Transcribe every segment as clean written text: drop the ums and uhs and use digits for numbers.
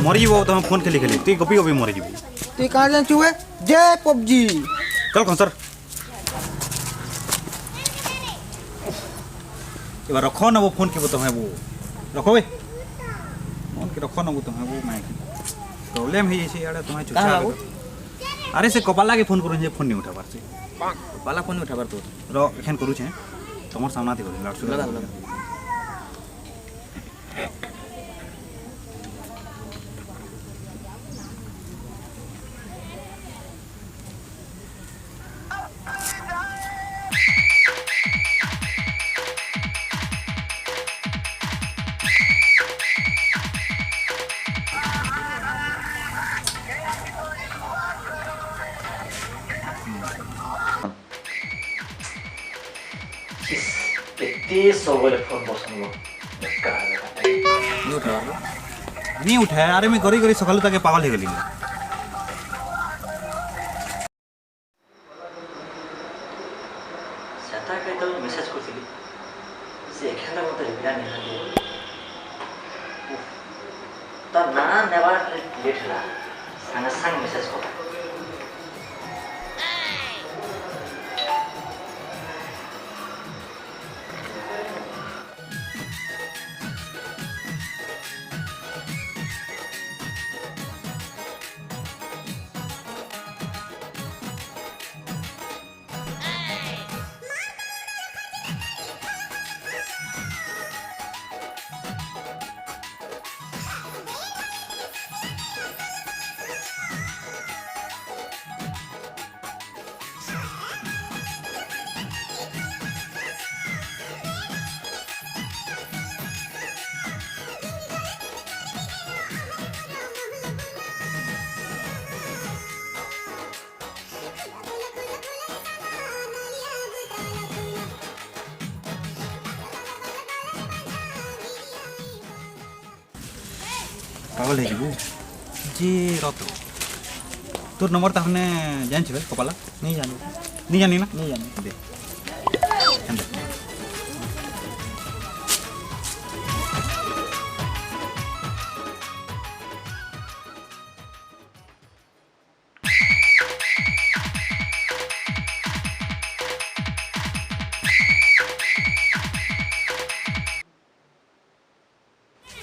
मरी जीवो तुम फोन खेली खेली तु गपी गपी मरी जीवो तू कहाँ जानचु है जय पबजी चल कौन सर एबार रखो ना वो फोन के तुम्हें वो रखो बे फोन के रखो ना वो तुम्हें वो मैं प्रॉब्लम है ये यार तुम्हें चुचा अरे से कपाला के फोन करूँ फोन नहीं उठा पार से कपाला फोन नहीं उठा पार तो रो एखन करूँ छे तुम्हारे सामना थी करूँ लगा नहीं उठाया अरे मैं करी करी सकाल तक पागल हो गली मेसेज करथिली से एखेला मते रिप्लाई नहीं हले तो ना नेवर लेट हला संग संग मेसेज को पागल है जीवो जी रतो तोर नंबर तो हमने जान छे कपाला नहीं जानी नहीं जानी ना नहीं जानी दे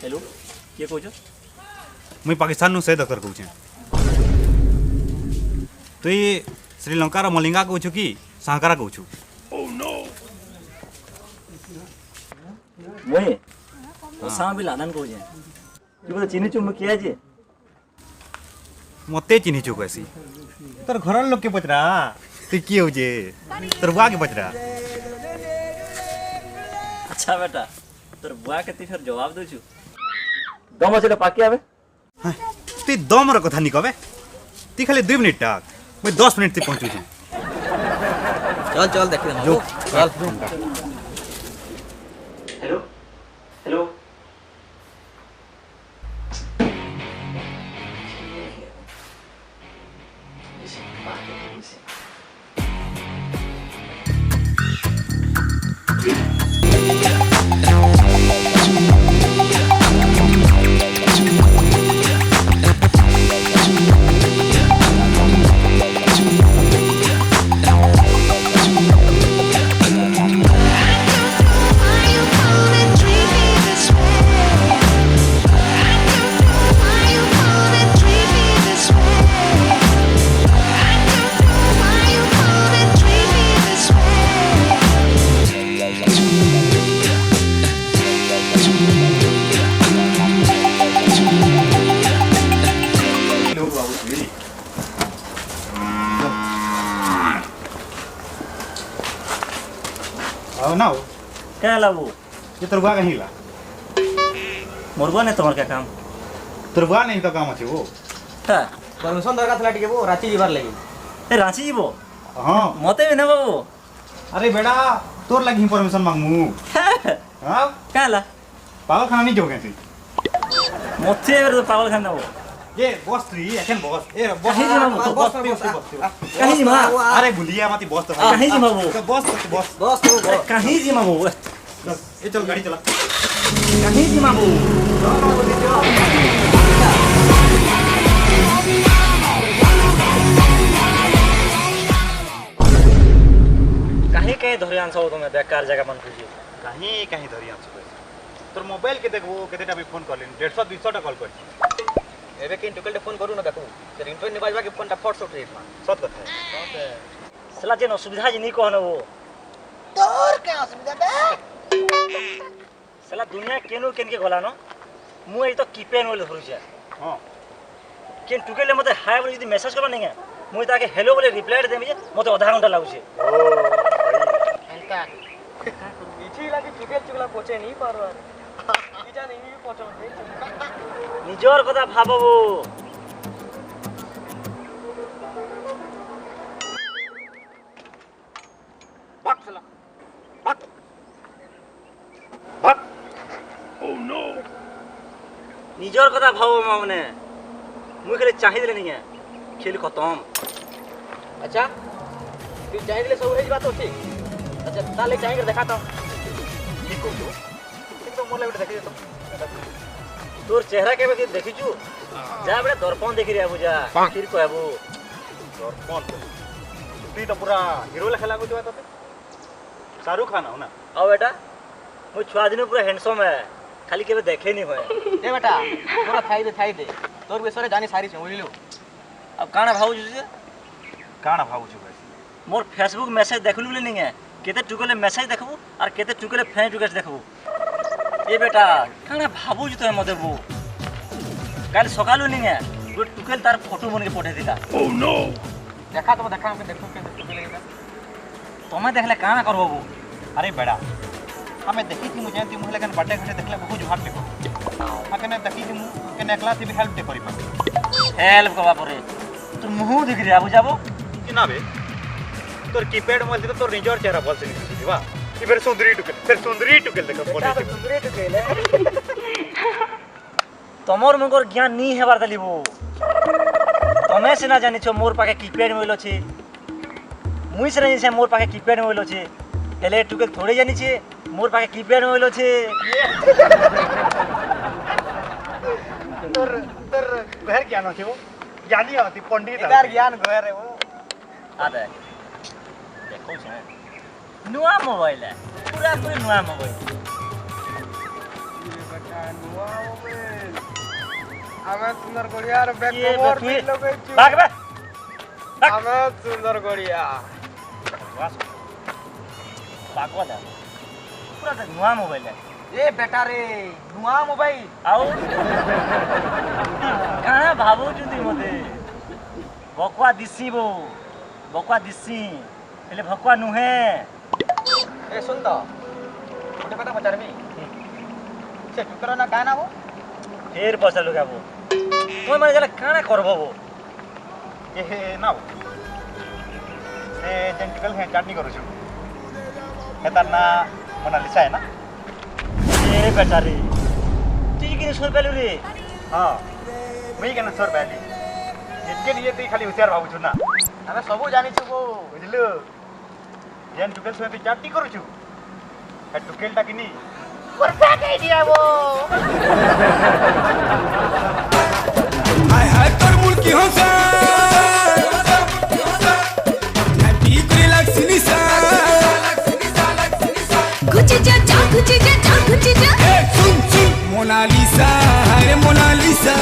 हेलो के कहछ मुई पाकिस्तान नु से दखर कहूँ तु श्रीलंका मलिंगा कहू कि सांकारा कहू मोए ओसा भी लादन कहछ तू तो चिनी चुम किया जे मते चिन्ही छु कैसी तोर घर लोग के पचरा तु की हो जे तोर बुआ के पचरा अच्छा बेटा तोर बुआ के ती फिर जवाब दो छु दम अछले पाकी आवे तु दम र कथा नि कहबे ती खाली 2 मिनट तक मैं 10 मिनट तक पहुंचू छी चल चल देख ले जो चल हेलो हेलो आओ ना क्या लाबू ये तोर बुआ कहीं ला मुर्गा ने तुम्हार क्या काम तोर बुआ नहीं तो काम अच्छे वो ता परमिशन दरकार थला टिके वो रांची जीवार लगी ए रांची जीवो हाँ मते भी ना बाबू अरे बेटा तोर लगी परमिशन मांगमू हाँ क्या ला पागल खाना नहीं जोगे थी मते तो पागल खाना वो ये बॉस थी एखन बॉस ए बॉस कहीं जी मामू बॉस कहीं जी मा अरे भूलिया मत बॉस तो कहीं जी मामू बॉस तो बॉस बस तो कहीं जी मामू ये चल गाड़ी चला कहीं जी मामू चल ଧରି ଆନସ ତମେ ବେକାର ଜାଗା ମାନ ଖୁଜି କାହିଁ ଧରି ଆଛୁ তোর মোবাইল কে দেখবো কেতেটা বি ফোন করলিন 150 200 টা কল করছি ଏବେ କେନ୍ ଟୁକେଲଟେ ଫୋନ୍ କରୁ ନା ଦେଖୁ ସେ ରିଙ୍ଗଟୋନ୍ ନି ବାଜବା କି ଫୋନ୍ଟା ଫଟ୍ ସଟ୍ ହେଇଯିବା সত কথা ସେଲା ଯେନ ଅସୁବିଧା ଯେ ନି କହନ ଓ তোর কে অসুবিধা বে ସେଲା ଦୁନିଆ କେନୁ କେନକେ ଗଲାନ ମୁଁ ଏଇ ତ କିପେନ୍ ବୋଲି ଧରୁଛେ হ্যাঁ କେନ୍ ଟୁକେଲେ ମତେ ହାଏ ବୋଲି ଯଦି ମେସେଜ କରବା ନିକେ ମୁଇଁ ତାକେ ହେଲୋ ବୋଲି ରିପ୍ଲାଏ ଦେମି ଯେ ମତେ ଅଧା ଘଣ୍ଟା ଲାଗୁଛେ এন্তা କିଛି ଲାଗି ଟୁକେଲ ଚୁଗଲା ପଛେ ନି ପାରବା ଇଟା ନି ବି ପଛେ ନିଜର କଥା ଭାବବୁ ভাগ শালা ভাগ ভাগ ନିଜର କଥା ଭାବବୁ ମାନେ ମୁଇଁ ଖାଲି ଚାହିଁଦେଲେ ନିକେ ଖେଲ ଖତମ ଆଚ୍ଛା ତୁ ଚାହିଁଲେ ସବୁ ହେଇଯିବା ତ ଠିକ ଆଚ୍ଛା ତାହେଲେ ଚାହିଁକି ଦେଖା ତ ঠিক করছো কিন্তু মোর লাগি দেখি তো তোর চেহারা কেবে কি দেখিছু যা বেড়ে দর্পণ দেখি রে বুঝা ফির কহবু দর্পণ তুই তো পুরা হিরো লেখা লাগু দিবা তোতে শাহরুখ খান हो ना ଆଉ ଏଟା ମୁଁ ଛୁଆ ଦିନ ପୁରା ହ୍ୟାଣ୍ଡସମ୍ ହେ ଖାଲି କେବେ ଦେଖେନି ହୁଏ ଏ ବେଟା ତୋର ଥାଇଦେ ତୋର ବିଷୟରେ ଜାଣି ସାରିଛେ ବୁଝିଲୁ ଆଉ କାଣା ଭାବୁଛୁ ଯେ କାଣା ଭାବୁଛୁ ଭାଇ মোর ফেসবুক মেসেজ দেখলু বলে নিগে কেতে টুকেলে মেসেজ দেখবু আর কেতে টুকেলে ফ্রেন্ড রিকোয়েস্ট দেখবু এ বেটা কাଣା ভাবুଛୁ তো মতে বউ কাল সকালু নিগে গোট টুকেল তার ফটো মনকে পঠাই দিলা ଦେଖା ତମ ଦେଖା ଆମେ ଦେଖୁ କେମିତି ଟୁକେଲ ହେଇଟା তুমি দেখলে কাଣା করবো বউ अरे बेड़ा हमें देखी थी मुझे ती मुहले कन बर्थडे घटे देखले बहुत जुहार लेको आकने देखी थी मु के नेकला थी भी हेल्प दे करी पा হেল্প করবা পরে তোর মুহ দেখি রে বুঝাবো कि ना बे तोर कीपैड मोबाइल तो तोर निजर चेहरा बोल से निकली थी वाह कि फिर सुंदरी टुकल देखो बोले তোমার মগর জ্ঞান নি হেবার দেলি বউ তুমি সিনা জানিছ মোর পাকে কিপ্যাড মোবাইল আছে মুই সিনা জানিছ মোর পাকে কিপ্যাড মোবাইল আছে হেলে টুকে থোড়ে জানিছে মোর পাকে কিপ্যাড মোবাইল আছে तोर तोर घर क्या न थे वो ज्ञानी होती पंडित ଏଟାର ଜ୍ଞାନ ଘରେ ଓ আদে দেখো છે নুয়া মোবাইল পুরা পুরি নুয়া মোবাইল ଆମେ ସୁନ୍ଦର ଗଡିଆର ବ୍ୟାକ୍ ये କଭର बेटू ବି ଲଗେଇଛୁ भाग बे ଆମେ ସୁନ୍ଦର ଗଡିଆ पागल है पूरा तो नुआ मोबाइल है ଏ ବେଟା ରେ ନୂଆ ମୋବାଇଲ ଆଉ କାଣା ଭାବୁଛନ୍ତି ମତେ ବକୁଆ ଦିଶିବ ବକୁଆ ଦିଶି ହେଲେ ଭକୁଆ ନୁହେଁ ଏ ଶୁଣ ତ ଗୋଟେ କଥା ପଚାରବି ସେ ଟୁକେଲ ନା କାହା ନାମ ଫେର ପଇସା ଲଗାବ ତୁମେ ମାନେ ଯାହା କାଣା କରବ ବୋ ये ना से जेंटिकल है चाटनी करू छु हेतार ना मोनालिसा है ना ଏ ବେଟାରେ তুই কিনে সই পেলু রে हां मुई केना सर बैली इनके लिए तू खाली होशियार भाबू छु ना ଆମେ ସବୁ ଜାଣିଛୁ ବୋ बुझलु जेन टुकेल से तू चाटनी करू छु हे टुकेल टा किनी हाय हाय তোর মুলকি হসা হ্যাপি করে লাগছি নিসা গুচি যা যা গুচি যা যা গুচি যা এ শুন শুন মোনালিসা হায় মোনালিসা